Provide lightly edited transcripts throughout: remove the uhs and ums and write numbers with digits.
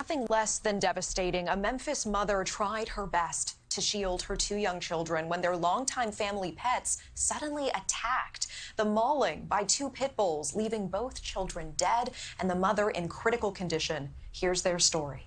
Nothing less than devastating. A Memphis mother tried her best to shield her two young children when their longtime family pets suddenly attacked. The mauling by two pit bulls, leaving both children dead and the mother in critical condition. Here's their story.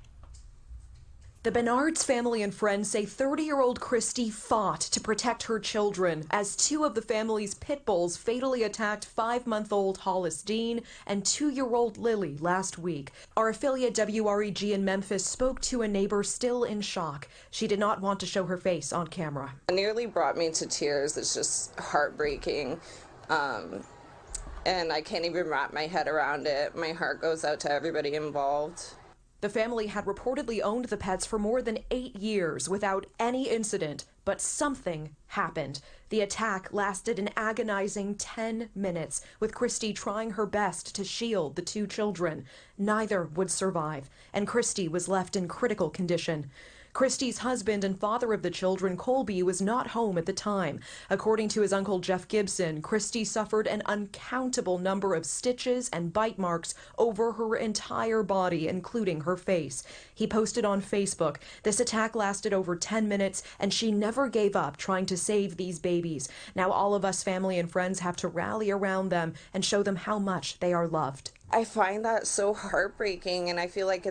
The Bernards family and friends say 30-year-old Christy fought to protect her children as two of the family's pit bulls fatally attacked 5-month-old Hollis Dean and 2-year-old Lily last week. Our affiliate WREG in Memphis spoke to a neighbor still in shock. She did not want to show her face on camera. It nearly brought me to tears. It's just heartbreaking. And I can't even wrap my head around it. My heart goes out to everybody involved. The family had reportedly owned the pets for more than 8 years without any incident, but something happened. The attack lasted an agonizing 10 minutes, with Christy trying her best to shield the two children. Neither would survive, and Christy was left in critical condition. Christy's husband and father of the children, Colby, was not home at the time. According to his uncle Jeff Gibson, Christy suffered an uncountable number of stitches and bite marks over her entire body, including her face. He posted on Facebook, "This attack lasted over 10 minutes, and she never gave up trying to save these babies. Now all of us family and friends have to rally around them and show them how much they are loved." I find that so heartbreaking, and I feel like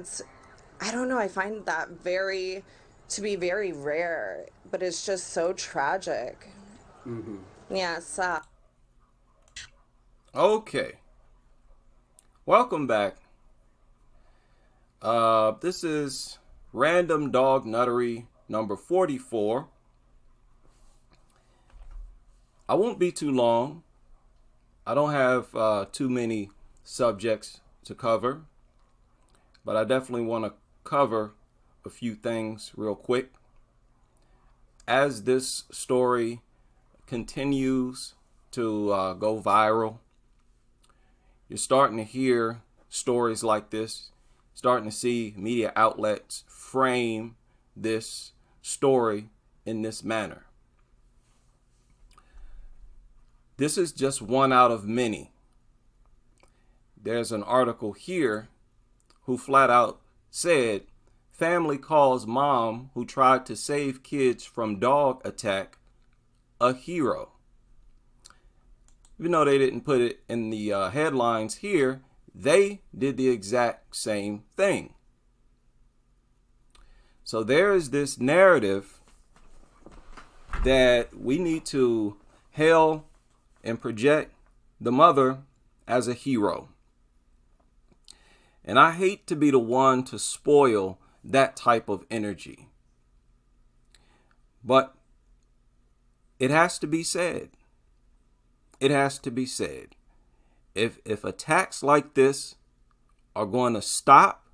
I don't know, I find that to be very rare, but it's just so tragic. Mm-hmm. Yes. Okay. Welcome back. This is Random Dog Nuttery number 44. I won't be too long. I don't have too many subjects to cover, but I definitely want to cover a few things real quick. As this story continues to go viral, you're starting to hear stories like this, starting to see media outlets frame this story in this manner. This is just one out of many. There's an article here who flat out said, family calls mom who tried to save kids from dog attack a hero. Even though they didn't put it in the headlines here, they did the exact same thing. So there is this narrative that we need to hail and project the mother as a hero. And I hate to be the one to spoil that type of energy. But it has to be said. It has to be said. If attacks like this are going to stop,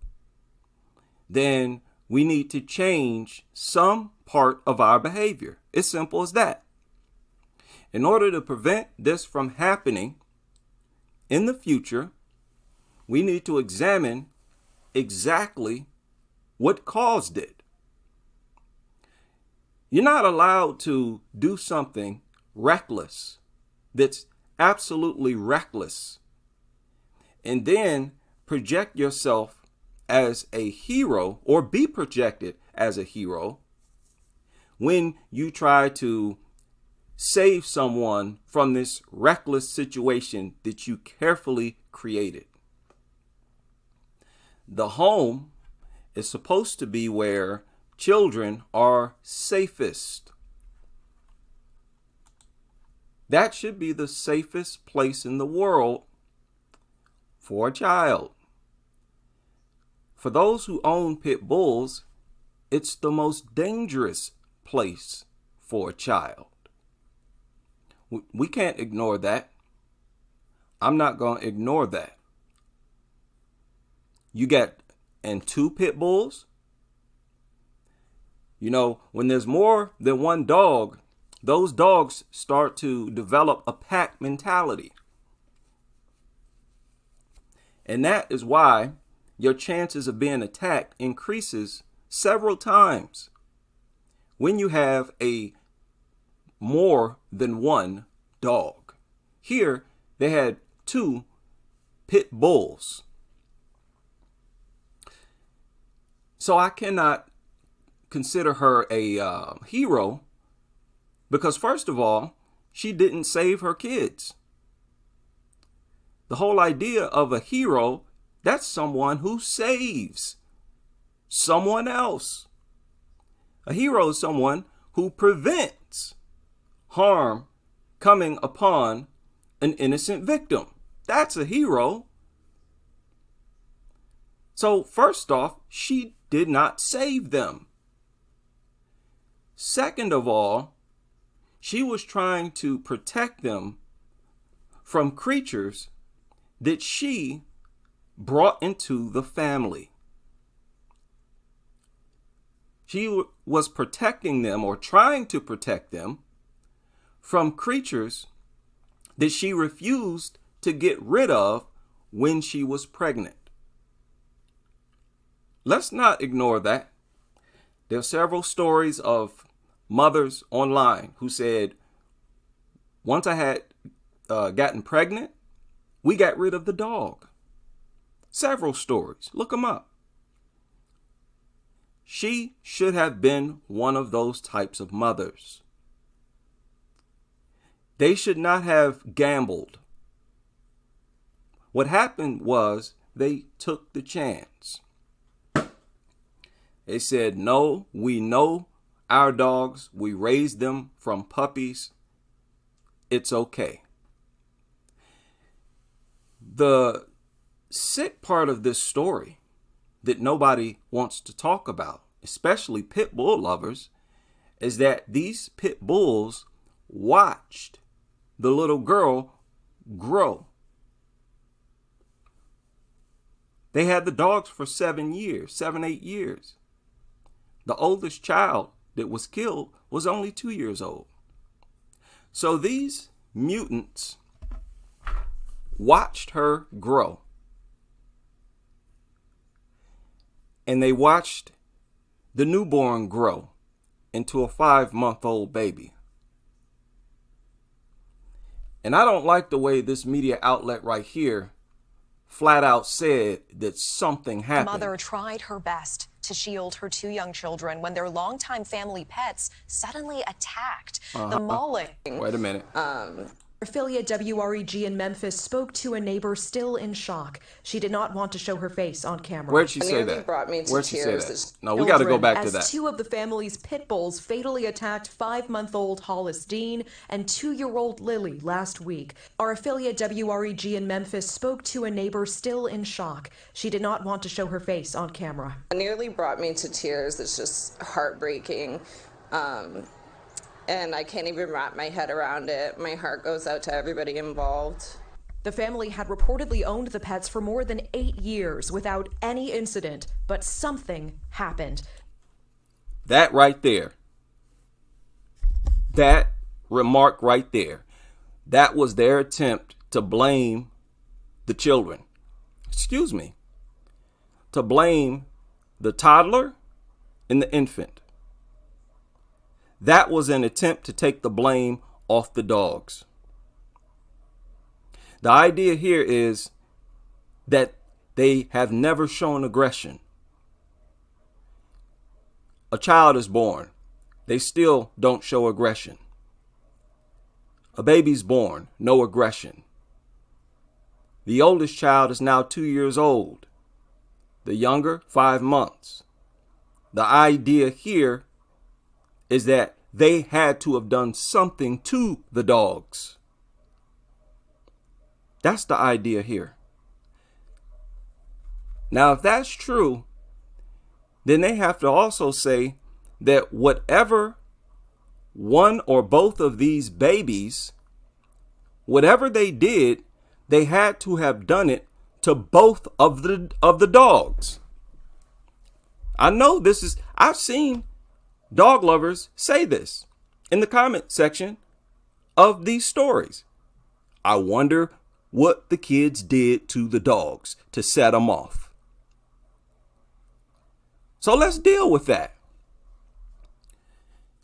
then we need to change some part of our behavior. It's simple as that. In order to prevent this from happening in the future, we need to examine exactly what caused it. You're not allowed to do something reckless, that's absolutely reckless, and then project yourself as a hero or be projected as a hero when you try to save someone from this reckless situation that you carefully created. The home is supposed to be where children are safest. That should be the safest place in the world for a child. For those who own pit bulls, it's the most dangerous place for a child. We can't ignore that. I'm not going to ignore that. You got two pit bulls. You know, when there's more than one dog, those dogs start to develop a pack mentality. And that is why your chances of being attacked increases several times when you have a more than one dog. Here, they had two pit bulls. So I cannot consider her a hero because, first of all, she didn't save her kids. The whole idea of a hero, that's someone who saves someone else. A hero is someone who prevents harm coming upon an innocent victim. That's a hero. So first off, she did not save them. Second of all, she was trying to protect them from creatures that she brought into the family. She was protecting them, or trying to protect them, from creatures that she refused to get rid of when she was pregnant. Let's not ignore that. There are several stories of mothers online who said, once I had gotten pregnant, we got rid of the dog. Several stories. Look them up. She should have been one of those types of mothers. They should not have gambled. What happened was they took the chance. They said, no, we know our dogs. We raised them from puppies. It's okay. The sick part of this story that nobody wants to talk about, especially pit bull lovers, is that these pit bulls watched the little girl grow. They had the dogs for 7, 8 years. The oldest child that was killed was only 2 years old. So these mutants watched her grow. And they watched the newborn grow into a 5-month-old baby. And I don't like the way this media outlet right here flat out said that something happened. The mother tried her best to shield her 2 young children when their longtime family pets suddenly attacked. The mauling. Wait a minute. Affiliate WREG in Memphis spoke to a neighbor still in shock. She did not want to show her face on camera. Where'd she say that? Brought me to Where'd she say tears. that? No, we got to go back to that. As 2 of the family's pit bulls fatally attacked 5-month-old Hollis Dean and 2-year-old Lily last week. Our affiliate WREG in Memphis spoke to a neighbor still in shock. She did not want to show her face on camera. It nearly brought me to tears. It's just heartbreaking. And I can't even wrap my head around it. My heart goes out to everybody involved. The family had reportedly owned the pets for more than 8 years without any incident, but something happened. That right there. That remark right there. That was their attempt to blame the children. Excuse me. To blame the toddler and the infant. That was an attempt to take the blame off the dogs. The idea here is that they have never shown aggression. A child is born. They still don't show aggression. A baby's born, no aggression. The oldest child is now 2 years old. The younger, 5 months. The idea here is that they had to have done something to the dogs. That's the idea here. Now, if that's true, then they have to also say that whatever one or both of these babies, whatever they did, they had to have done it to both of the dogs. I know this is, I've seen dog lovers say this in the comment section of these stories. I wonder what the kids did to the dogs to set them off. So let's deal with that.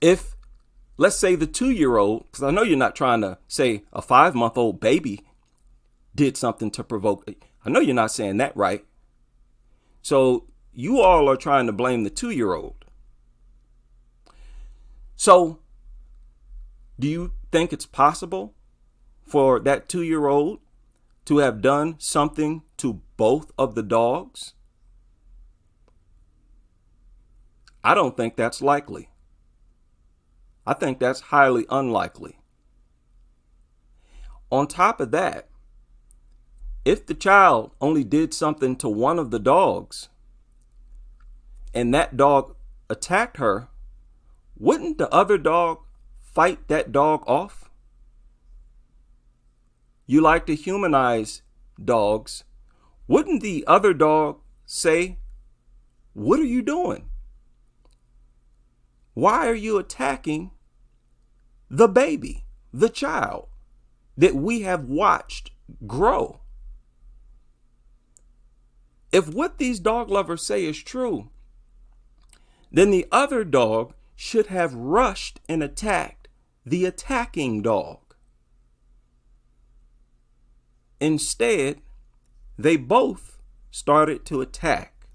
If, let's say the 2-year-old, because I know you're not trying to say a 5-month-old baby did something to provoke. I know you're not saying that, right? So you all are trying to blame the 2-year-old. So, do you think it's possible for that 2-year-old to have done something to both of the dogs? I don't think that's likely. I think that's highly unlikely. On top of that, if the child only did something to one of the dogs and that dog attacked her, wouldn't the other dog fight that dog off? You like to humanize dogs. Wouldn't the other dog say, "What are you doing? Why are you attacking the baby, the child that we have watched grow?" If what these dog lovers say is true, then the other dog should have rushed and attacked the attacking dog. Instead, they both started to attack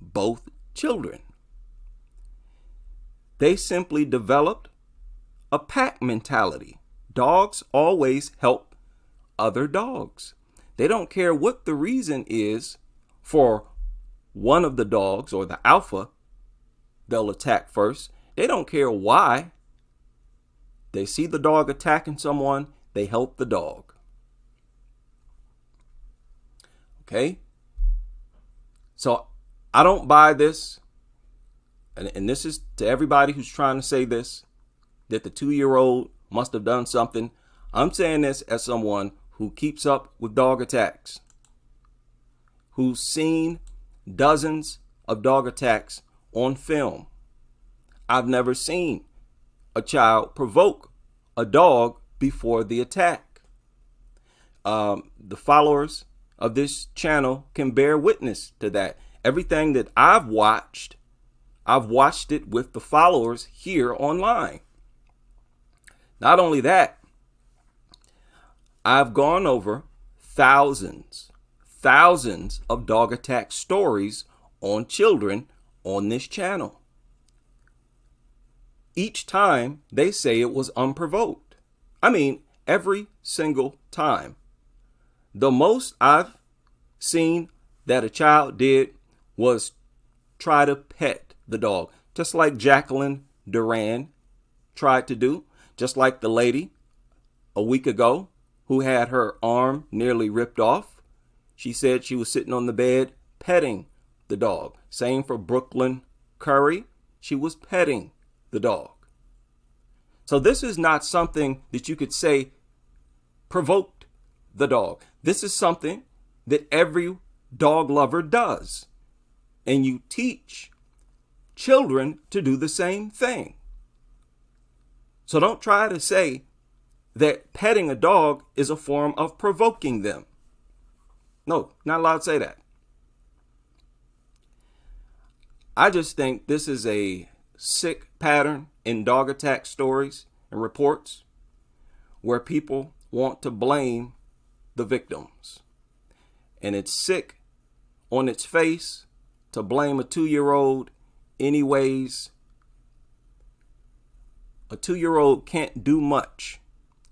both children. They simply developed a pack mentality. Dogs always help other dogs. They don't care what the reason is for one of the dogs or the alpha, they'll attack first. They don't care why. They see the dog attacking someone, they help the dog. Okay? So I don't buy this. And this is to everybody who's trying to say this, that the 2-year-old must have done something. I'm saying this as someone who keeps up with dog attacks, who's seen dozens of dog attacks on film. I've never seen a child provoke a dog before the attack. The followers of this channel can bear witness to that. Everything that I've watched it with the followers here online. Not only that, I've gone over thousands of dog attack stories on children on this channel. Each time they say it was unprovoked. I mean, every single time. The most I've seen that a child did was try to pet the dog, just like Jacqueline Duran tried to do, just like the lady a week ago who had her arm nearly ripped off. She said she was sitting on the bed petting the dog. Same for Brooklyn Curry. She was petting the dog. So this is not something that you could say provoked the dog. This is something that every dog lover does. And you teach children to do the same thing. So don't try to say that petting a dog is a form of provoking them. No, not allowed to say that. I just think this is a sick pattern in dog attack stories and reports where people want to blame the victims. And it's sick on its face to blame a 2-year-old anyways. A 2-year-old can't do much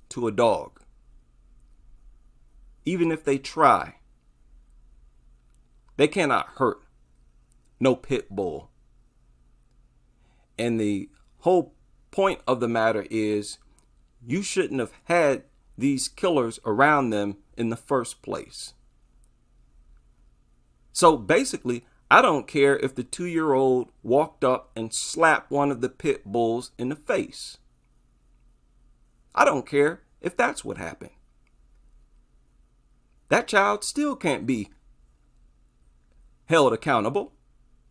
to a dog. Even if they try, they cannot hurt no pit bull. And the whole point of the matter is you shouldn't have had these killers around them in the first place. So basically, I don't care if the 2-year-old walked up and slapped one of the pit bulls in the face. I don't care if that's what happened. That child still can't be held accountable.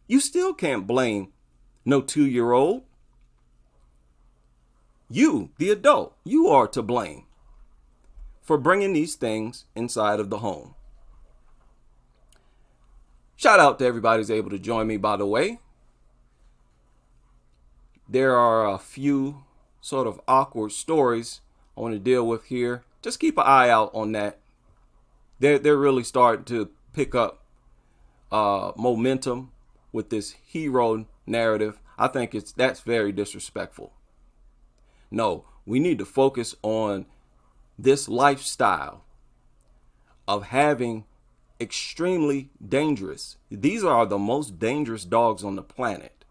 You still can't blame no 2-year-old. You, the adult, you are to blame for bringing these things inside of the home. Shout out to everybody who's able to join me, by the way. There are a few sort of awkward stories I want to deal with here. Just keep an eye out on that. They're really starting to pick up momentum with this hero narrative. I think that's very disrespectful. No, we need to focus on this lifestyle of having extremely dangerous. These are the most dangerous dogs on the planet.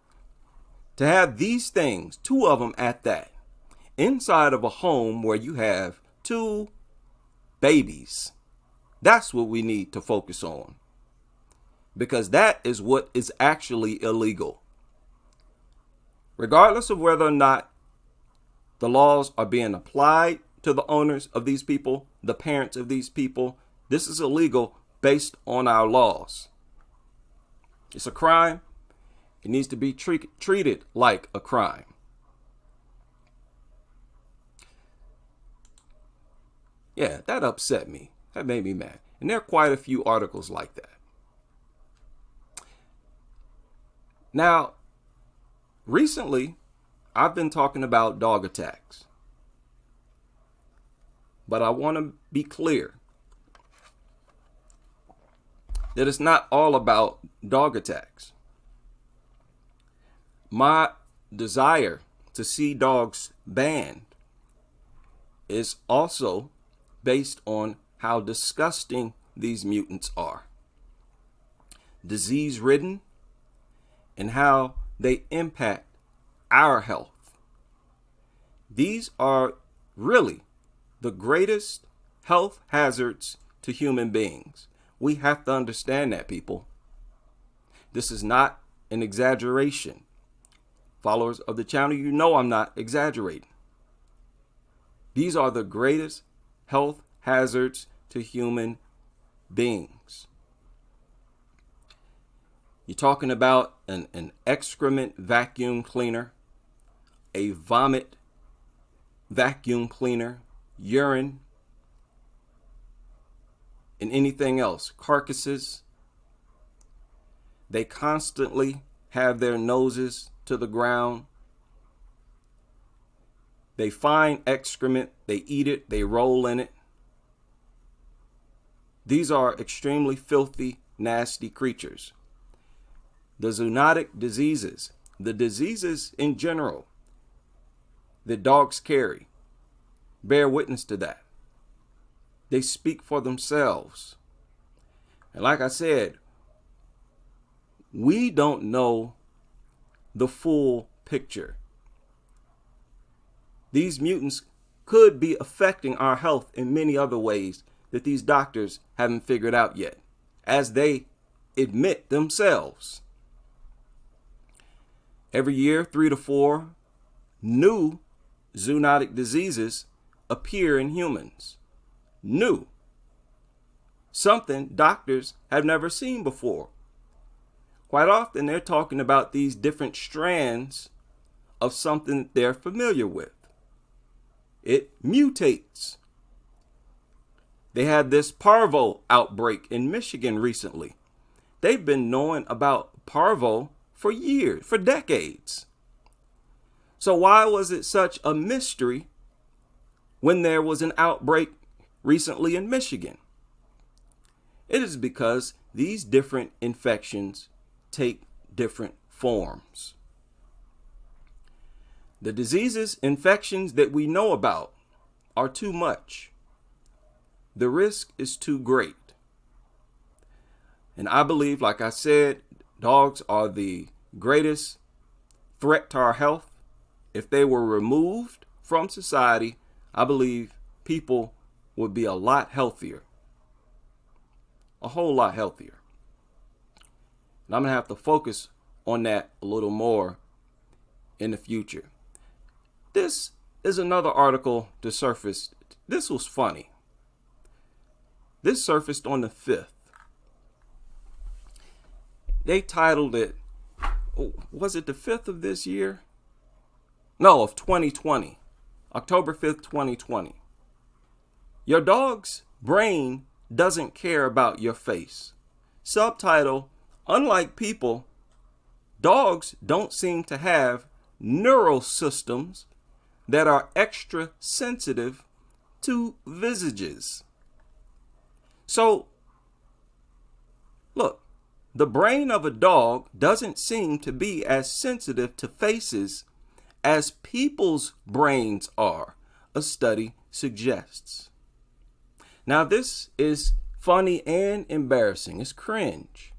To have these things, 2 of them at that, inside of a home where you have 2 babies, that's what we need to focus on. Because that is what is actually illegal. Regardless of whether or not the laws are being applied to the owners of these people, the parents of these people, this is illegal based on our laws. It's a crime. It needs to be treated like a crime. Yeah, that upset me. That made me mad. And there are quite a few articles like that. Now, recently, I've been talking about dog attacks. But I want to be clear that it's not all about dog attacks. My desire to see dogs banned is also based on how disgusting these mutants are. Disease-ridden, and how they impact our health. These are really the greatest health hazards to human beings. We have to understand that, people. This is not an exaggeration. Followers of the channel, you know I'm not exaggerating. These are the greatest health hazards to human beings. You're talking about an excrement vacuum cleaner, a vomit vacuum cleaner, urine, and anything else, carcasses. They constantly have their noses to the ground. They find excrement, they eat it, they roll in it. These are extremely filthy, nasty creatures. The zoonotic diseases, the diseases in general that dogs carry, bear witness to that. They speak for themselves. And like I said, we don't know the full picture. These mutants could be affecting our health in many other ways that these doctors haven't figured out yet, as they admit themselves. Every year, 3 to 4 new zoonotic diseases appear in humans. New. Something doctors have never seen before. Quite often, they're talking about these different strands of something they're familiar with. It mutates. They had this parvo outbreak in Michigan recently. They've been knowing about parvo for years, for decades. So why was it such a mystery when there was an outbreak recently in Michigan? It is because these different infections take different forms. The diseases, infections that we know about are too much. The risk is too great. And I believe, like I said, dogs are the greatest threat to our health. If they were removed from society, I believe people would be a lot healthier. A whole lot healthier. And I'm going to have to focus on that a little more in the future. This is another article that surfaced. This was funny. This surfaced on the 5th. They titled it, was it the 5th of this year? No, of 2020. October 5th, 2020. Your dog's brain doesn't care about your face. Subtitle, unlike people, dogs don't seem to have neural systems that are extra sensitive to visages. So, look, the brain of a dog doesn't seem to be as sensitive to faces as people's brains are, a study suggests. Now, this is funny and embarrassing. It's cringe.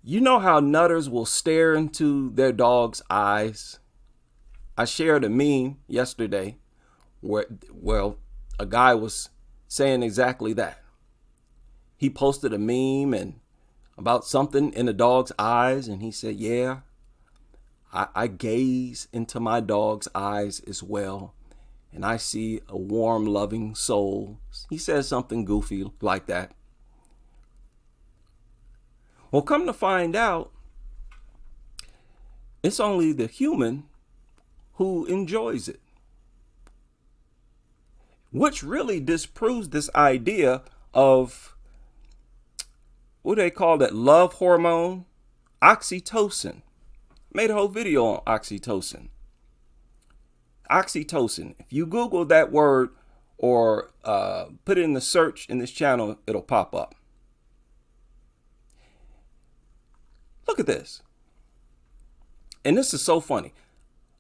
You know how nutters will stare into their dog's eyes? I shared a meme yesterday where, well, a guy was saying exactly that. He posted a meme and about something in a dog's eyes, and he said, yeah, I gaze into my dog's eyes as well, and I see a warm, loving soul. He says something goofy like that. Well, come to find out, it's only the human who enjoys it, which really disproves this idea of what do they call that love hormone? Oxytocin. Made a whole video on oxytocin. Oxytocin. If you Google that word or put it in the search in this channel, it'll pop up. Look at this. And this is so funny.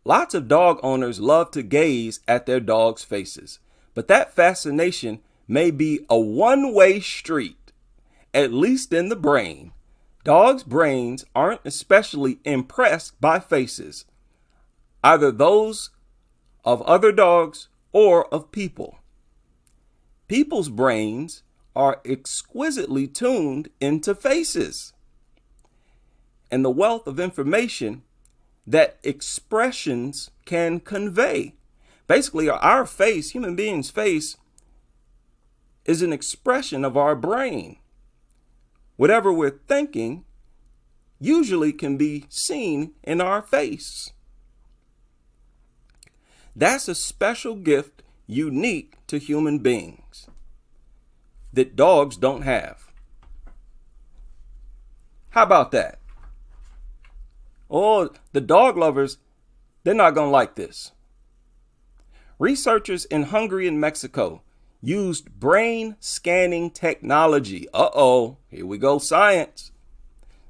Lots of dog owners love to gaze at their dogs' faces, but that fascination may be a one-way street, at least in the brain. Dogs' brains aren't especially impressed by faces, either those of other dogs or of people. People's brains are exquisitely tuned into faces, and the wealth of information that expressions can convey. Basically, our face, human beings' face, is an expression of our brain. Whatever we're thinking usually can be seen in our face. That's a special gift unique to human beings that dogs don't have. How about that? Oh, the dog lovers, they're not going to like this. Researchers in Hungary and Mexico used brain scanning technology. Uh-oh, here we go, science.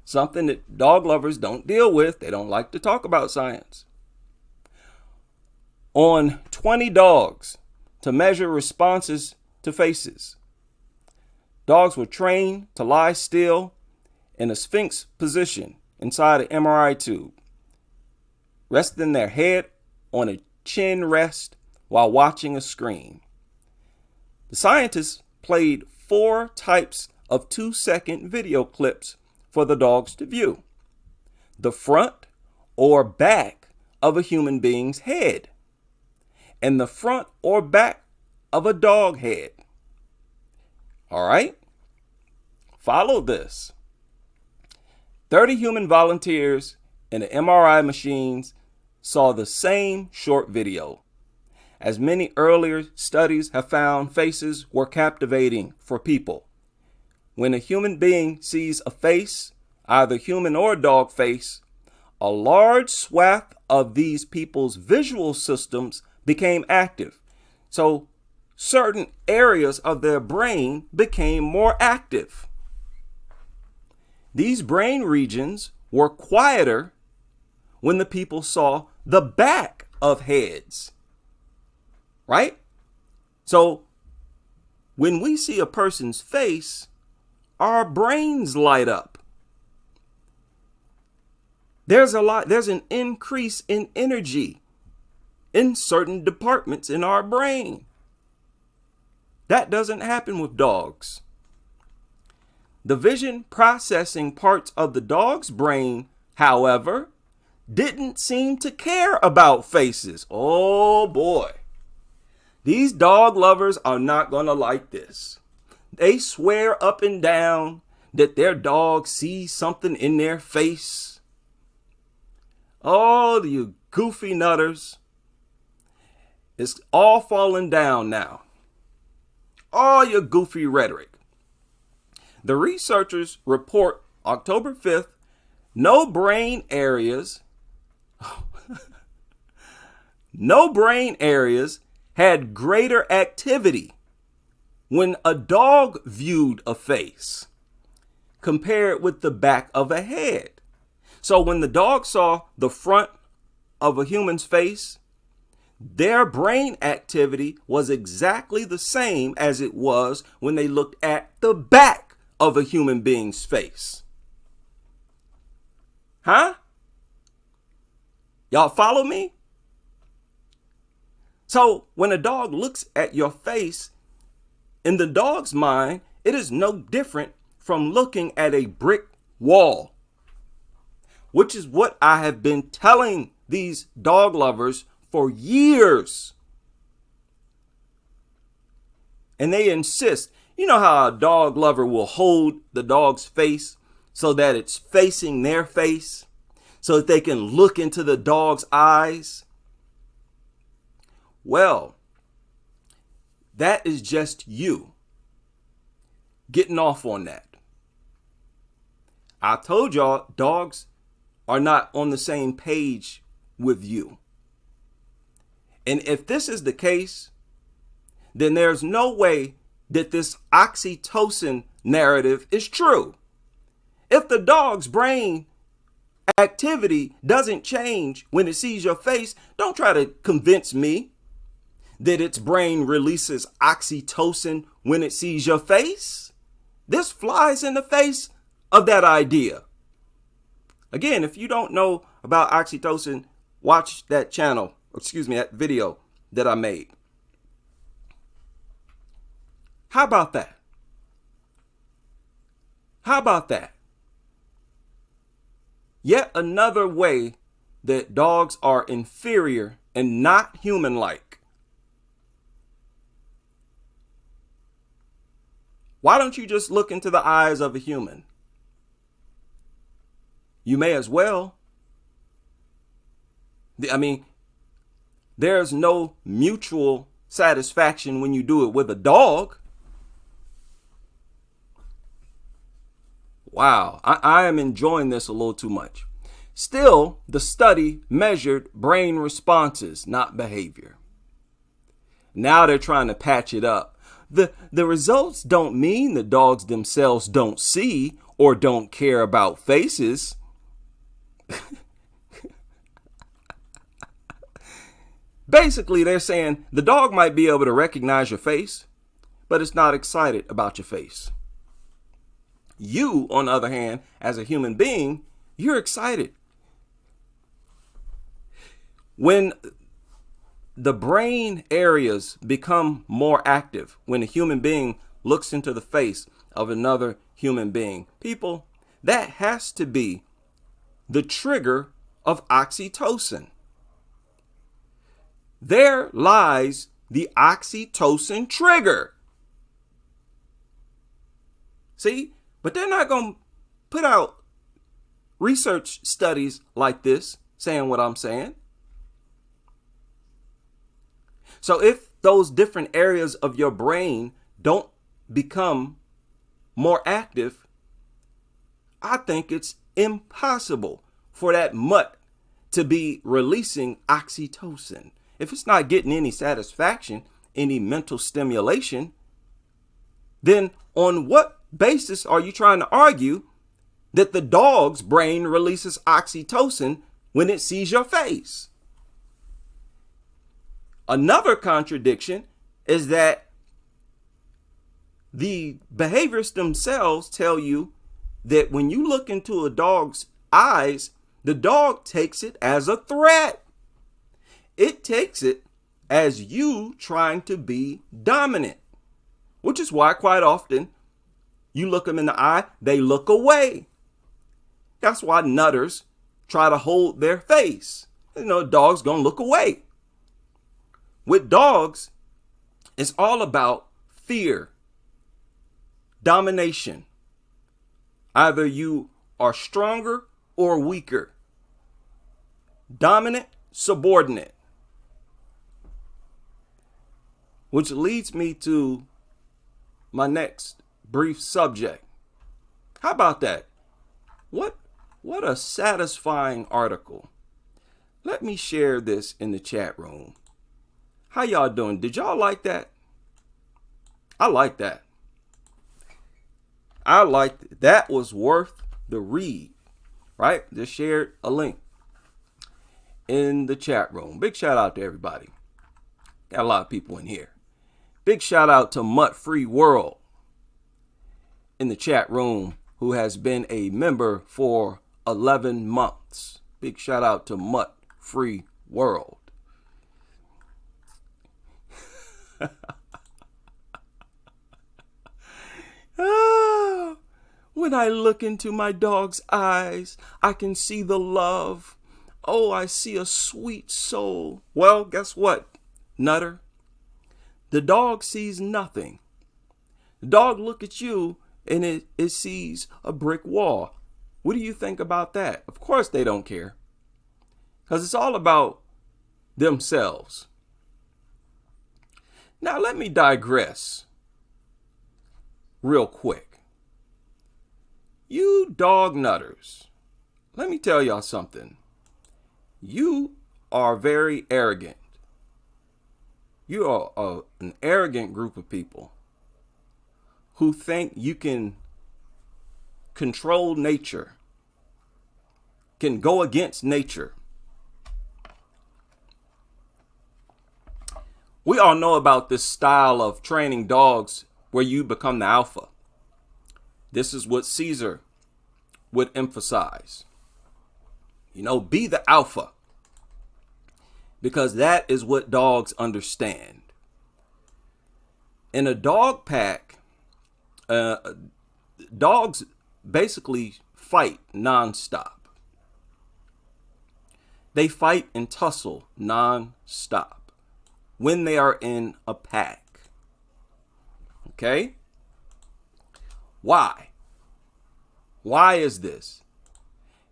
Something that dog lovers don't deal with. They don't like to talk about science. On 20 dogs to measure responses to faces. Dogs were trained to lie still in a sphinx position inside an MRI tube, resting their head on a chin rest while watching a screen. The scientists played 4 types of 2-second video clips for the dogs to view. The front or back of a human being's head, and the front or back of a dog head. All right? Follow this. 30 human volunteers in the MRI machines saw the same short video. As many earlier studies have found, faces were captivating for people. When a human being sees a face, either human or dog face, a large swath of these people's visual systems became active. So certain areas of their brain became more active. These brain regions were quieter when the people saw the back of heads. Right? So when we see a person's face, our brains light up. There's an increase in energy in certain departments in our brain. That doesn't happen with dogs. The vision processing parts of the dog's brain, however, didn't seem to care about faces. Oh boy. These dog lovers are not going to like this. They swear up and down that their dog sees something in their face. Oh, you goofy nutters. It's all falling down now. All your goofy rhetoric. The researchers report October 5th, no brain areas had greater activity when a dog viewed a face. compared with the back of a head. So when the dog saw the front of a human's face, their brain activity was exactly the same as it was when they looked at the back of a human being's face. Huh? Y'all follow me? So when a dog looks at your face, in the dog's mind, it is no different from looking at a brick wall, which is what I have been telling these dog lovers for years. And they insist. You know how a dog lover will hold the dog's face so that it's facing their face, so that they can look into the dog's eyes? Well, that is just you getting off on that. I told y'all dogs are not on the same page with you. And if this is the case, then there's no way that this oxytocin narrative is true. If the dog's brain activity doesn't change when it sees your face, don't try to convince me that its brain releases oxytocin when it sees your face. This flies in the face of that idea. Again, if you don't know about oxytocin, watch that that video that I made. How about that? How about that? Yet another way that dogs are inferior and not human-like. Why don't you just look into the eyes of a human? You may as well. I mean, there's no mutual satisfaction when you do it with a dog. Wow, I am enjoying this a little too much. Still, the study measured brain responses, not behavior. Now they're trying to patch it up. The results don't mean the dogs themselves don't see or don't care about faces. Basically, they're saying the dog might be able to recognize your face, but it's not excited about your face. You, on the other hand, as a human being, you're excited. When the brain areas become more active, when a human being looks into the face of another human being, people, that has to be the trigger of oxytocin. There lies the oxytocin trigger. See? But they're not going to put out research studies like this saying what I'm saying. So if those different areas of your brain don't become more active, I think it's impossible for that mutt to be releasing oxytocin. If it's not getting any satisfaction, any mental stimulation, then on what basis are you trying to argue that the dog's brain releases oxytocin when it sees your face? Another contradiction is that the behaviorists themselves tell you that when you look into a dog's eyes, the dog takes it as a threat. It takes it as you trying to be dominant, which is why quite often you look them in the eye, they look away. That's why nutters try to hold their face. You know, dog's gonna look away. With dogs, it's all about fear, domination. Either you are stronger or weaker, dominant, subordinate. Which leads me to my next brief subject. How about that? What a satisfying article. Let me share this in the chat room. How y'all doing? Did y'all like that? I like that. I liked it. That was worth the read, right? Just shared a link in the chat room. Big shout out to everybody. Got a lot of people in here. Big shout out to Mutt Free World in the chat room, who has been a member for 11 months. Big shout out to Mutt Free World. When I look into my dog's eyes, I can see the love. Oh, I see a sweet soul. Well, guess what, Nutter? The dog sees nothing. The dog look at you and it sees a brick wall. What do you think about that? Of course they don't care, because it's all about themselves. Now let me digress real quick. You dog nutters, let me tell y'all something. You are very arrogant. You are an arrogant group of people who think you can control nature, can go against nature. We all know about this style of training dogs where you become the alpha. This is what Caesar would emphasize. You know, be the alpha, because that is what dogs understand. In a dog pack, dogs basically fight nonstop. They fight and tussle nonstop when they are in a pack. Okay? Why? Why is this?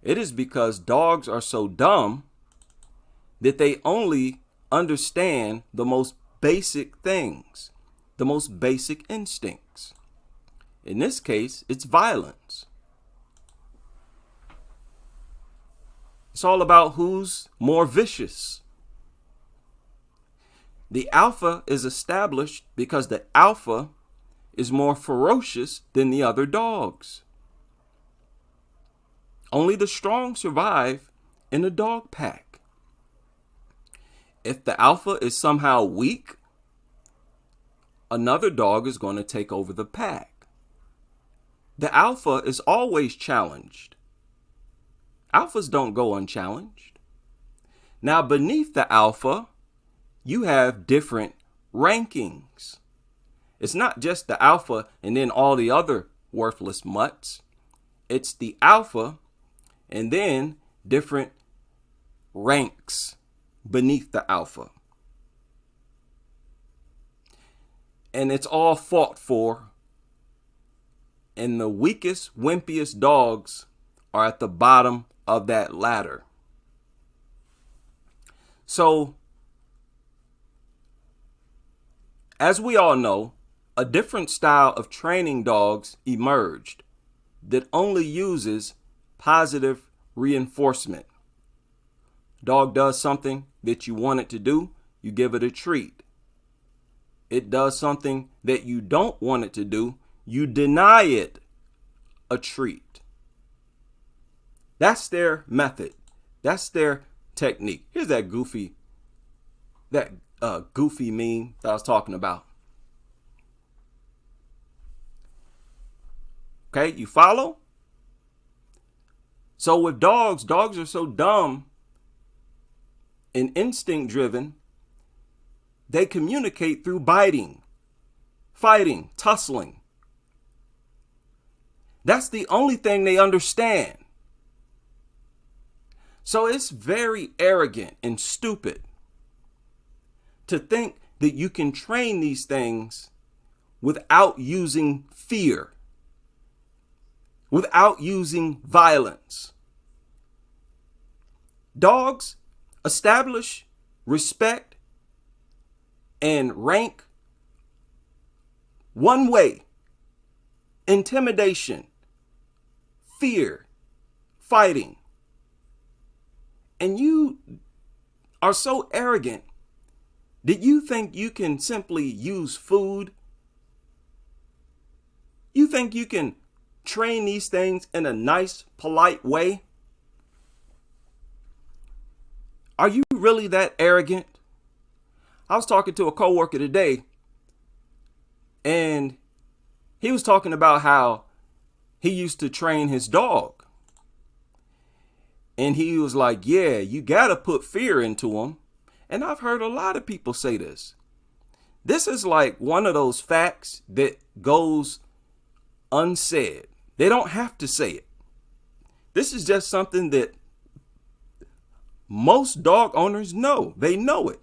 It is because dogs are so dumb that they only understand the most basic things, the most basic instincts. In this case, it's violence. It's all about who's more vicious. The alpha is established because the alpha is more ferocious than the other dogs. Only the strong survive in a dog pack. If the alpha is somehow weak, another dog is going to take over the pack. The alpha is always challenged. Alphas don't go unchallenged. Now, beneath the alpha, you have different rankings. It's not just the alpha and then all the other worthless mutts. It's the alpha and then different ranks beneath the alpha. And it's all fought for. And the weakest, wimpiest dogs are at the bottom of that ladder. So, as we all know, a different style of training dogs emerged that only uses positive reinforcement. Dog does something that you want it to do, you give it a treat. It does something that you don't want it to do, you deny it a treat. That's their method. That's their technique. Here's that goofy meme that I was talking about. Okay, you follow? So with dogs are so dumb and instinct driven, they communicate through biting, fighting, tussling. That's the only thing they understand. So it's very arrogant and stupid to think that you can train these things without using fear, without using violence. Dogs establish respect and rank one way: intimidation, fear, fighting. And you are so arrogant that you think you can simply use food. You think you can train these things in a nice, polite way? Are you really that arrogant? I was talking to a coworker today, and he was talking about how he used to train his dog. And he was like, yeah, you got to put fear into him. And I've heard a lot of people say this. This is like one of those facts that goes unsaid. They don't have to say it. This is just something that most dog owners know. They know it.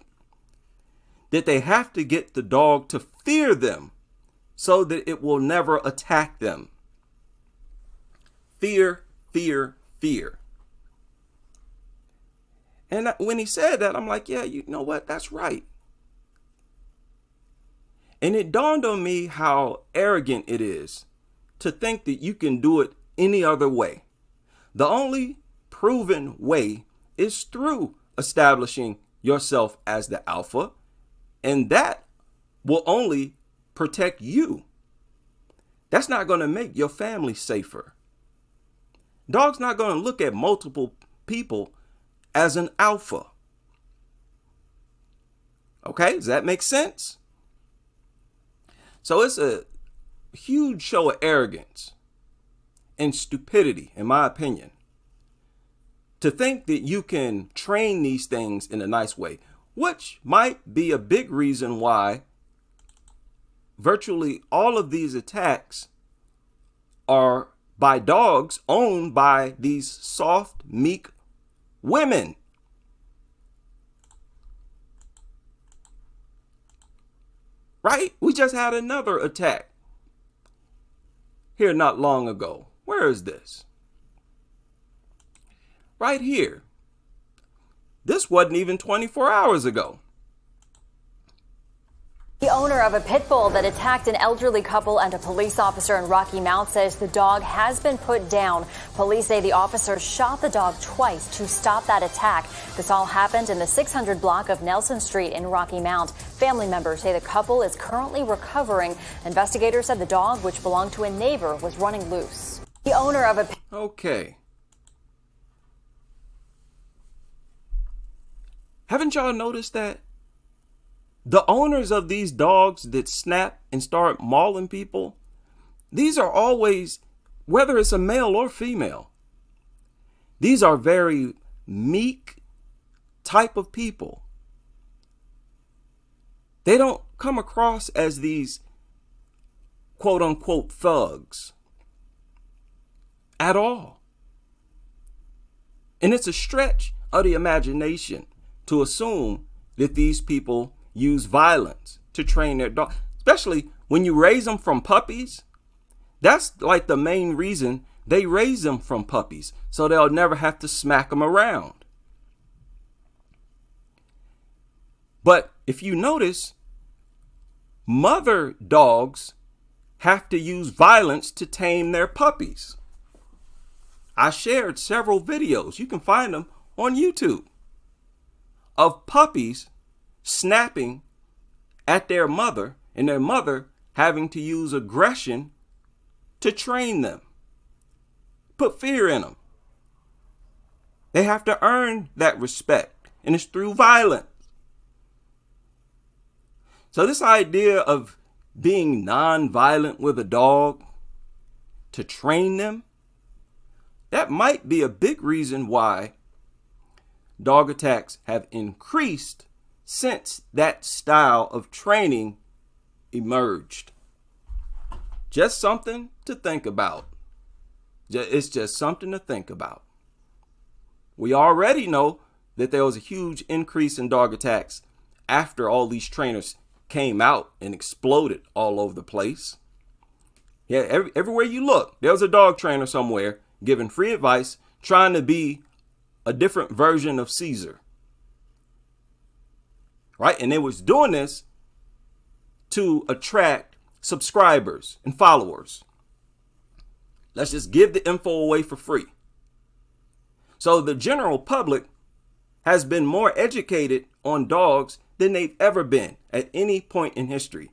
That they have to get the dog to fear them so that it will never attack them. Fear, fear, fear. And when he said that, I'm like, yeah, you know what? That's right. And it dawned on me how arrogant it is to think that you can do it any other way. The only proven way is through establishing yourself as the alpha, and that will only protect you. That's not going to make your family safer. Dog's not going to look at multiple people as an alpha. Okay, does that make sense? So it's a huge show of arrogance and stupidity, in my opinion, to think that you can train these things in a nice way, which might be a big reason why virtually all of these attacks are by dogs owned by these soft, meek women. Right? We just had another attack here not long ago. Where is this? Right here. This wasn't even 24 hours ago. The owner of a pit bull that attacked an elderly couple and a police officer in Rocky Mount says the dog has been put down. Police say the officer shot the dog twice to stop that attack. This all happened in the 600 block of Nelson Street in Rocky Mount. Family members say the couple is currently recovering. Investigators said the dog, which belonged to a neighbor, was running loose. The owner of a... Okay. Haven't y'all noticed that? The owners of these dogs that snap and start mauling people, these are always, whether it's a male or female, these are very meek type of people. They don't come across as these quote unquote thugs at all. And it's a stretch of the imagination to assume that these people use violence to train their dog, especially when you raise them from puppies. That's like the main reason they raise them from puppies, so they'll never have to smack them around. But if you notice, mother dogs have to use violence to tame their puppies. I shared several videos, you can find them on YouTube, of puppies snapping at their mother and their mother having to use aggression to train them, put fear in them. They have to earn that respect, and it's through violence. So this idea of being non-violent with a dog to train them, that might be a big reason why dog attacks have increased since that style of training emerged. Just something to think about. It's just something to think about. We already know that there was a huge increase in dog attacks after all these trainers came out and exploded all over the place. Yeah, everywhere you look, there was a dog trainer somewhere giving free advice, trying to be a different version of Caesar. Right? And they was doing this to attract subscribers and followers. Let's just give the info away for free. So the general public has been more educated on dogs than they've ever been at any point in history.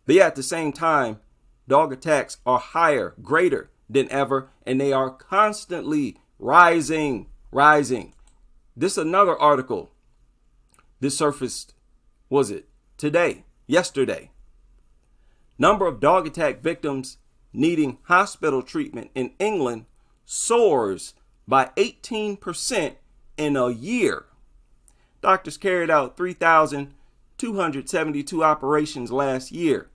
But yet at the same time, dog attacks are higher, greater than ever, and they are constantly rising. This is another article. This surfaced, was it yesterday? Number of dog attack victims needing hospital treatment in England soars by 18% in a year. Doctors carried out 3,272 operations last year,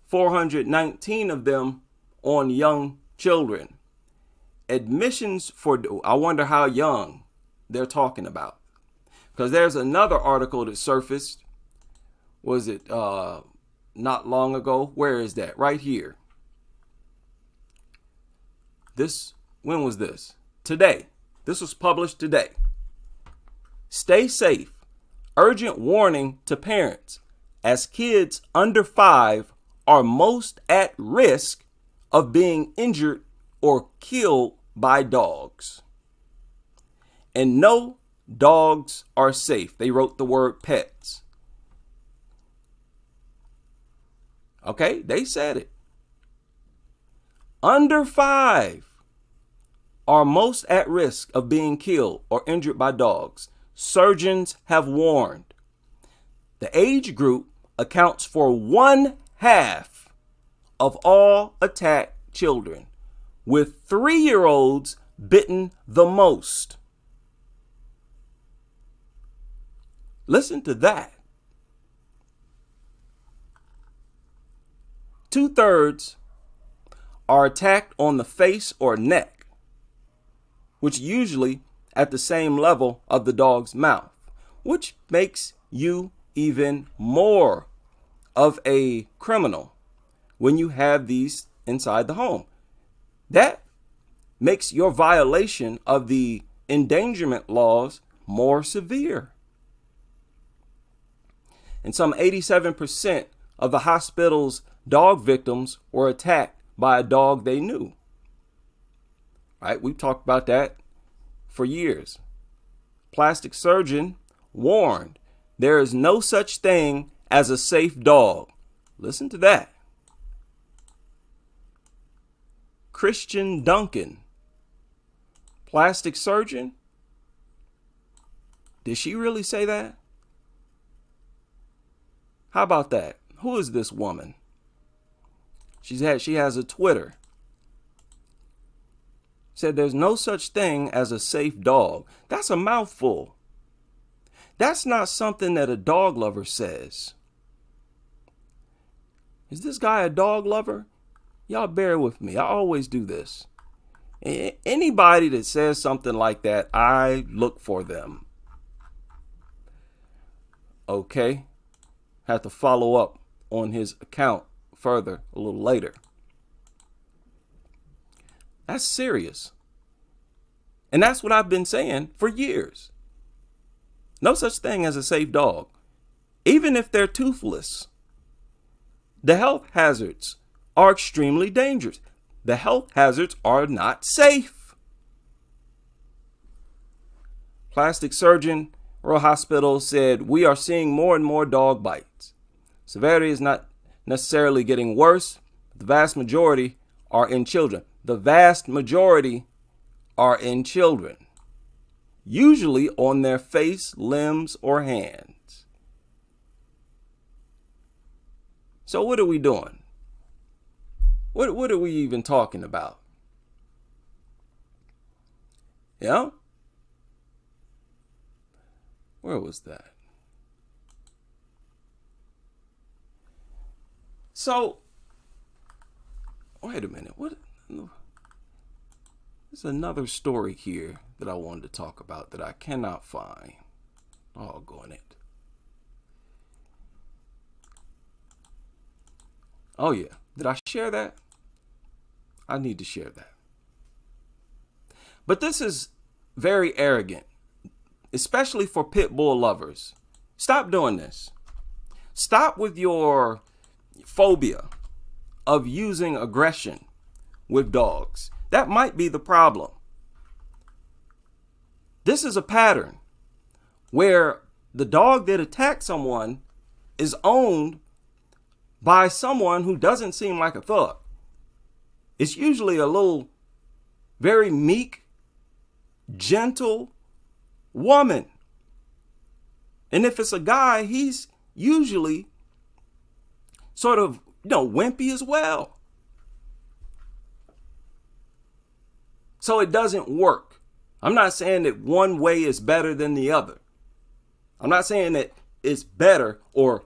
419 of them on young children. Admissions for, I wonder how young they're talking about. Because there's another article that surfaced, was it not long ago? Where is that? Right here. When was this? Today. This was published today. Stay safe. Urgent warning to parents as kids under 5 are most at risk of being injured or killed by dogs. And no, dogs are safe. They wrote the word pets. Okay, they said it. Under 5 are most at risk of being killed or injured by dogs. Surgeons have warned. The age group accounts for 1/2 of all attacked children, with 3-year-olds bitten the most. Listen to that. 2/3 are attacked on the face or neck, which usually at the same level of the dog's mouth, which makes you even more of a criminal when you have these inside the home. That makes your violation of the endangerment laws more severe. And some 87% of the hospital's dog victims were attacked by a dog they knew. Right? We've talked about that for years. Plastic surgeon warned there is no such thing as a safe dog. Listen to that. Christian Duncan, plastic surgeon. Did she really say that? How about that? Who is this woman? She has a Twitter. Said there's no such thing as a safe dog. That's a mouthful. That's not something that a dog lover says. Is this guy a dog lover? Y'all bear with me. I always do this. Anybody that says something like that, I look for them. Okay. Have to follow up on his account further a little later. That's serious. And that's what I've been saying for years. No such thing as a safe dog, even if they're toothless. The health hazards are extremely dangerous. The health hazards are not safe. Plastic surgeon, Royal Hospital said, we are seeing more and more dog bites. Severity is not necessarily getting worse. The vast majority are in children. The vast majority are in children, usually on their face, limbs, or hands. So what are we doing? What are we even talking about? Yeah? Where was that? So, wait a minute. What? There's another story here that I wanted to talk about that I cannot find. Doggone it. Oh yeah. Did I share that? I need to share that. But this is very arrogant, especially for pit bull lovers. Stop doing this. Stop with your phobia of using aggression with dogs. That might be the problem. This is a pattern where the dog that attacked someone is owned by someone who doesn't seem like a thug. it's usually a little very meek, gentle woman. And if it's a guy, he's usually sort of, wimpy as well. So it doesn't work. I'm not saying that one way is better than the other. I'm not saying that it's better or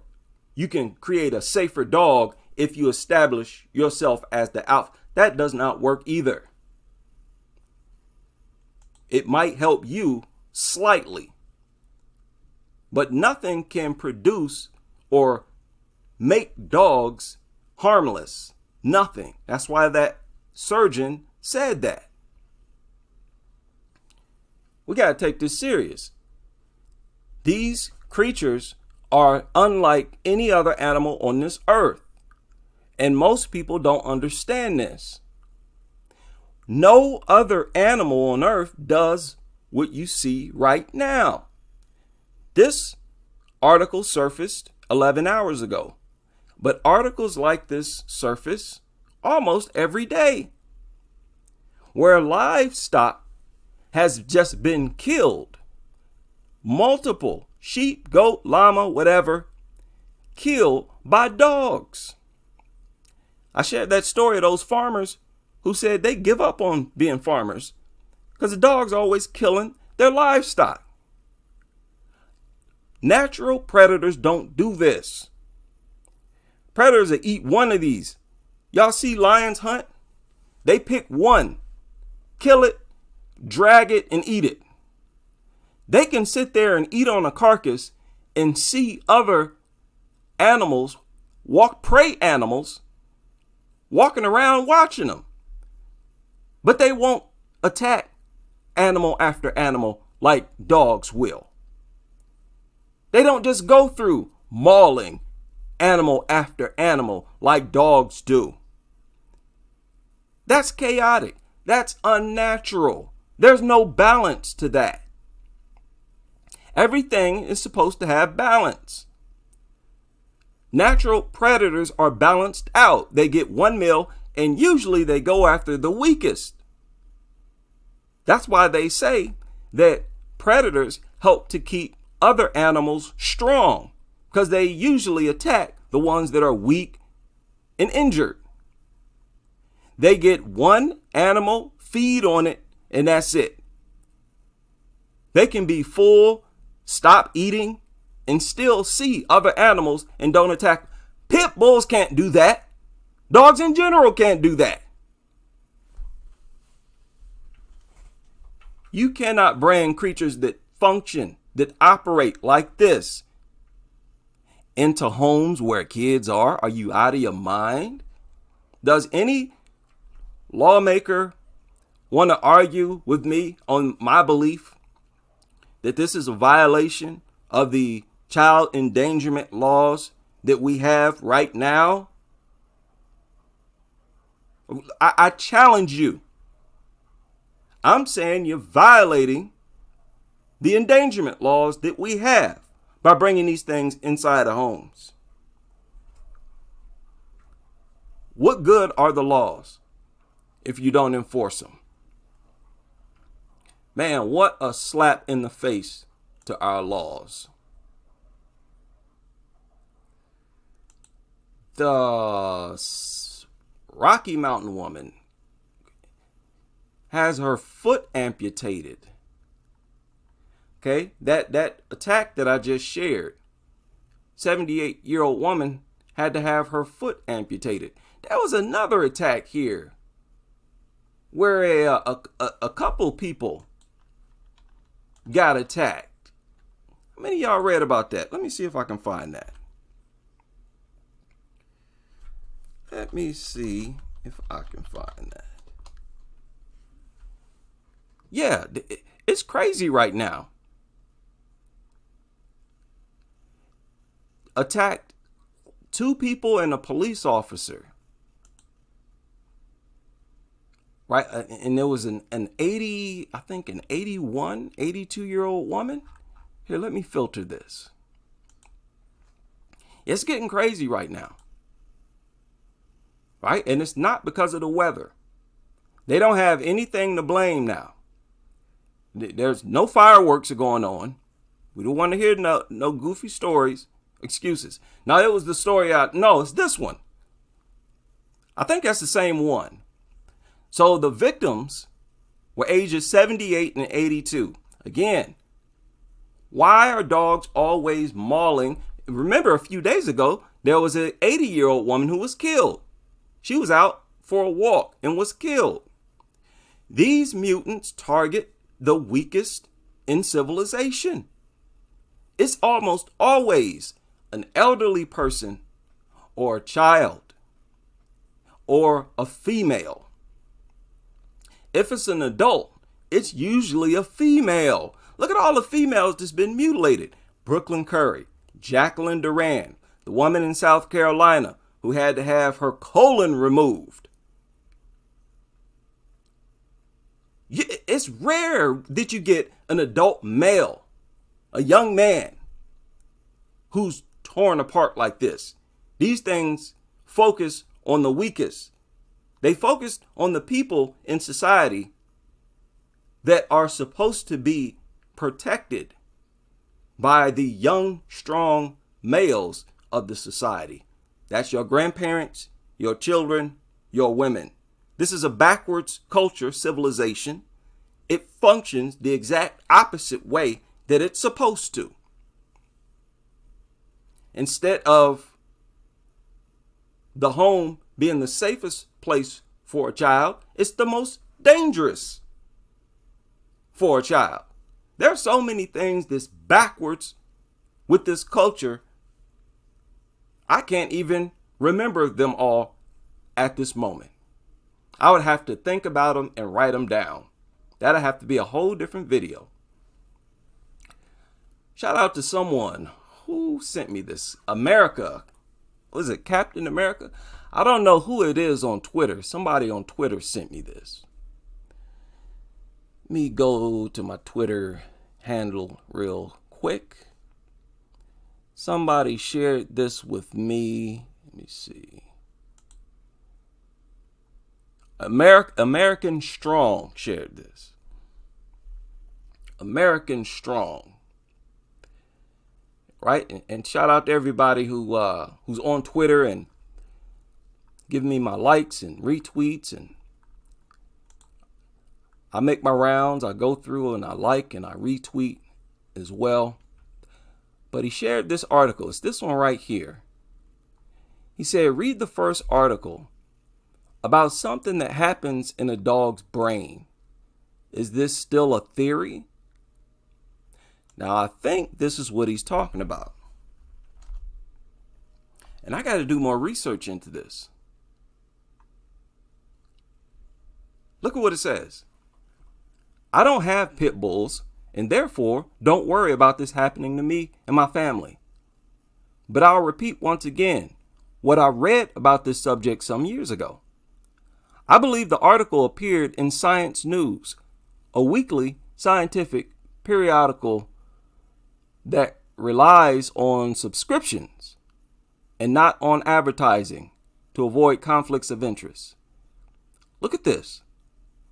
you can create a safer dog if you establish yourself as the alpha. That does not work either. It might help you slightly, but nothing can produce or make dogs harmless. Nothing. That's why that surgeon said that. We got to take this serious. These creatures are unlike any other animal on this earth. And most people don't understand this. No other animal on earth does what you see right now. This article surfaced 11 hours ago. But articles like this surface almost every day, where livestock has just been killed. Multiple sheep, goat, llama, whatever, killed by dogs. I shared that story of those farmers who said they give up on being farmers because the dogs are always killing their livestock. Natural predators don't do this. Predators that eat one of these. Y'all see lions hunt? They pick one, kill it, drag it, and eat it. They can sit there and eat on a carcass and see other animals, prey animals, walking around watching them. But they won't attack animal after animal like dogs will. They don't just go through mauling animal after animal like dogs do. That's chaotic. That's unnatural. There's no balance to that. Everything is supposed to have balance. Natural predators are balanced out. They get one meal and usually they go after the weakest. That's why they say that predators help to keep other animals strong, because they usually attack the ones that are weak and injured. They get one animal, feed on it, and that's it. They can be full, stop eating, and still see other animals and don't attack. Pit bulls can't do that. Dogs in general can't do that. You cannot bring creatures that function, that operate like this into homes where kids are. Are you out of your mind? Does any lawmaker want to argue with me on my belief that this is a violation of the child endangerment laws that we have right now? I challenge you. I'm saying you're violating the endangerment laws that we have by bringing these things inside of homes. What good are the laws if you don't enforce them? Man, what a slap in the face to our laws. The Rocky Mountain woman has her foot amputated. Okay, that attack that I just shared, 78-year-old woman had to have her foot amputated. There was another attack here where a couple people got attacked. How many of y'all read about that? Let me see if I can find that. Let me see if I can find that. Yeah, it's crazy right now. Attacked 2 people and a police officer. Right, and there was an 82-year-old woman. Here, let me filter this. It's getting crazy right now. Right, and it's not because of the weather. They don't have anything to blame now. There's no fireworks are going on. We don't want to hear no goofy stories, excuses. Now, it was the story no, it's this one. I think that's the same one. So the victims were ages 78 and 82. Again, why are dogs always mauling? Remember, a few days ago, there was an 80-year-old woman who was killed. She was out for a walk and was killed. These mutants target the weakest in civilization. It's almost always an elderly person or a child or a female. If it's an adult, it's usually a female. Look at all the females that's been mutilated. Brooklyn Curry, Jacqueline Duran, the woman in South Carolina who had to have her colon removed. It's rare that you get an adult male, a young man, who's torn apart like this. These things focus on the weakest. They focus on the people in society that are supposed to be protected by the young, strong males of the society. That's your grandparents, your children, your women. This is a backwards culture, civilization. It functions the exact opposite way that it's supposed to. Instead of the home being the safest place for a child, it's the most dangerous for a child. There are so many things that's backwards with this culture. I can't even remember them all at this moment. I would have to think about them and write them down. That'll have to be a whole different video. Shout out to someone who sent me this. America. Was it Captain America? I don't know who it is on Twitter. Somebody on Twitter sent me this. Let me go to my Twitter handle real quick. Somebody shared this with me. Let me see. American Strong shared this. American Strong. Right? And shout out to everybody who's on Twitter and give me my likes and retweets. And I make my rounds. I go through and I like and I retweet as well. But he shared this article. It's this one right here. He said, read the first article about something that happens in a dog's brain. Is this still a theory? Now, I think this is what he's talking about. And I got to do more research into this. Look at what it says. I don't have pit bulls, and therefore don't worry about this happening to me and my family. But I'll repeat once again what I read about this subject some years ago. I believe the article appeared in Science News, a weekly scientific periodical that relies on subscriptions and not on advertising to avoid conflicts of interest. Look at this.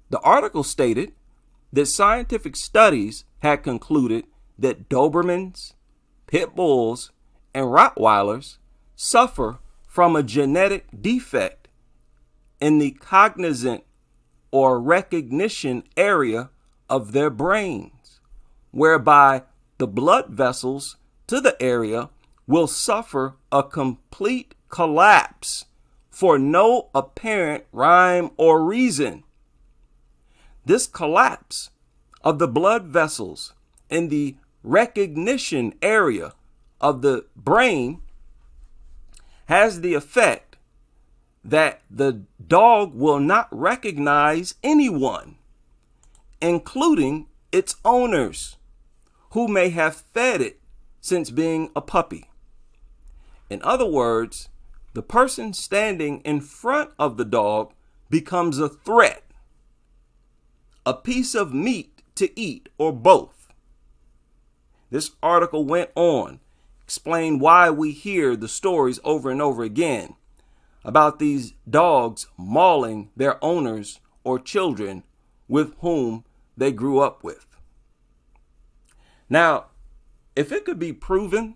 The article stated that scientific studies had concluded that Dobermans, Pit Bulls, and Rottweilers suffer from a genetic defect in the cognizant or recognition area of their brains, whereby the blood vessels to the area will suffer a complete collapse for no apparent rhyme or reason. This collapse of the blood vessels in the recognition area of the brain has the effect that the dog will not recognize anyone, including its owners, who may have fed it since being a puppy. In other words, the person standing in front of the dog becomes a threat, a piece of meat to eat, or both. This article went on, explained why we hear the stories over and over again about these dogs mauling their owners or children with whom they grew up with. Now, if it could be proven,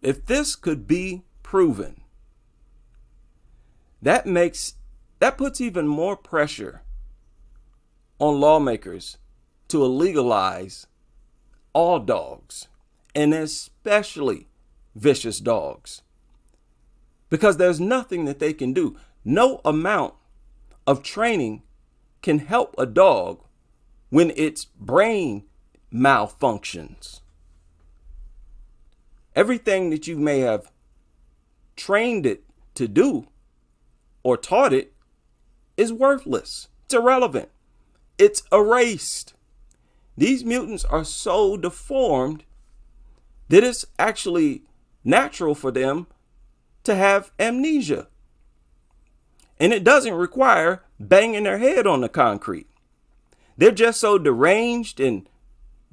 if this could be proven, that puts even more pressure on lawmakers to legalize all dogs, and especially vicious dogs, because there's nothing that they can do. No amount of training can help a dog when its brain malfunctions. Everything that you may have trained it to do or taught it is worthless. It's irrelevant. It's erased. These mutants are so deformed that it's actually natural for them to have amnesia. And it doesn't require banging their head on the concrete. They're just so deranged and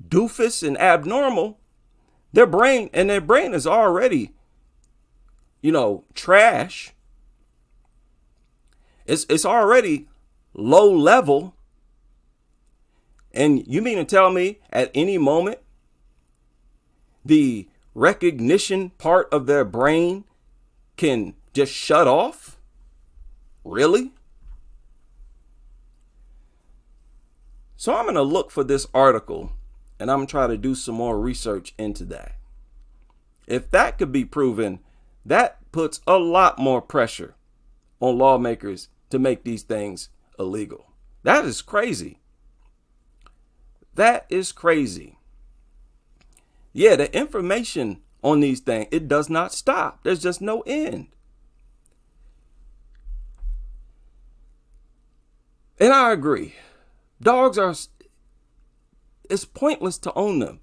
doofus and abnormal. Their brain is already, trash. It's already low level. And you mean to tell me at any moment the recognition part of their brain can just shut off? Really? So I'm going to look for this article and I'm going to try to do some more research into that. If that could be proven, that puts a lot more pressure on lawmakers to make these things illegal. That is crazy. That is crazy. Yeah, the information on these things, it does not stop. There's just no end. And I agree. Dogs it's pointless to own them.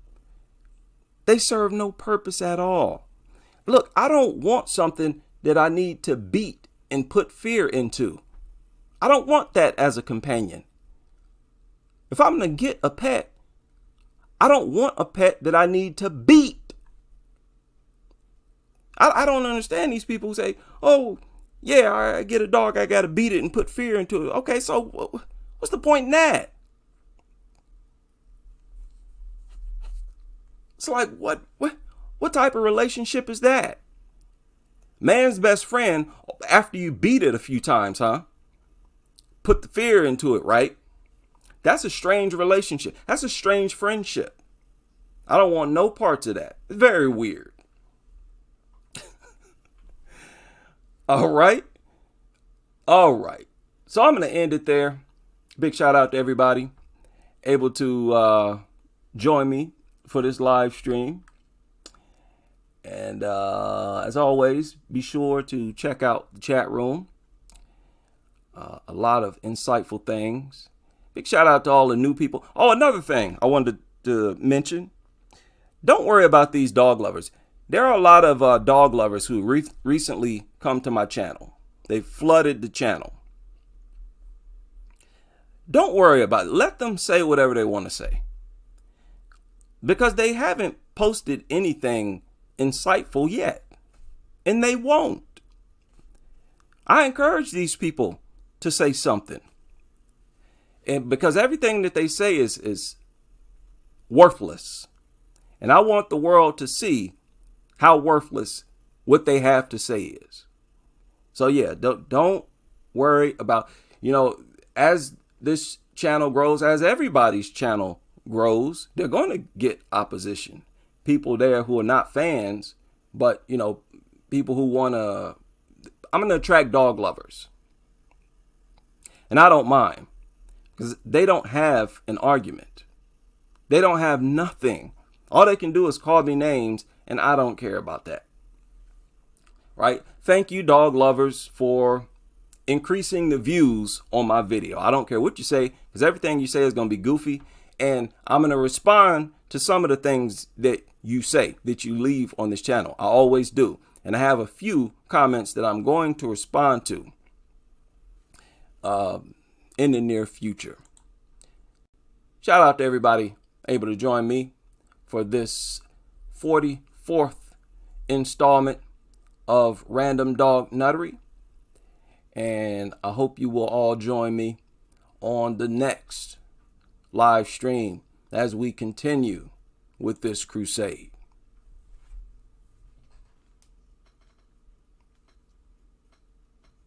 They serve no purpose at all. Look, I don't want something that I need to beat and put fear into. I don't want that as a companion. If I'm going to get a pet, I don't want a pet that I need to beat. I don't understand these people who say, oh, yeah, I get a dog, I got to beat it and put fear into it. Okay, so what's the point in that? It's like, what type of relationship is that? Man's best friend after you beat it a few times, huh? Put the fear into it, right? That's a strange relationship. That's a strange friendship. I don't want no parts of that. It's very weird. All right. So I'm going to end it there. Big shout out to everybody able to join me for this live stream. And as always, be sure to check out the chat room. A lot of insightful things. Big shout out to all the new people. Oh, another thing I wanted to mention. Don't worry about these dog lovers. There are a lot of dog lovers who recently come to my channel. They flooded the channel. Don't worry about it. Let them say whatever they want to say. Because they haven't posted anything insightful yet. And they won't. I encourage these people to say something. And because everything that they say is worthless. And I want the world to see how worthless what they have to say is. So yeah, don't worry about, as this channel grows, as everybody's channel grows, they're going to get opposition. People there who are not fans, but, people who I'm going to attract dog lovers. And I don't mind because they don't have an argument. They don't have nothing. All they can do is call me names, and I don't care about that. Right? Thank you, dog lovers, for increasing the views on my video. I don't care what you say, because everything you say is going to be goofy, and I'm going to respond to some of the things that you say, that you leave on this channel. I always do. And I have a few comments that I'm going to respond to in the near future. Shout out to everybody able to join me for this 44th installment of Random Dog Nuttery. And I hope you will all join me on the next live stream as we continue with this crusade.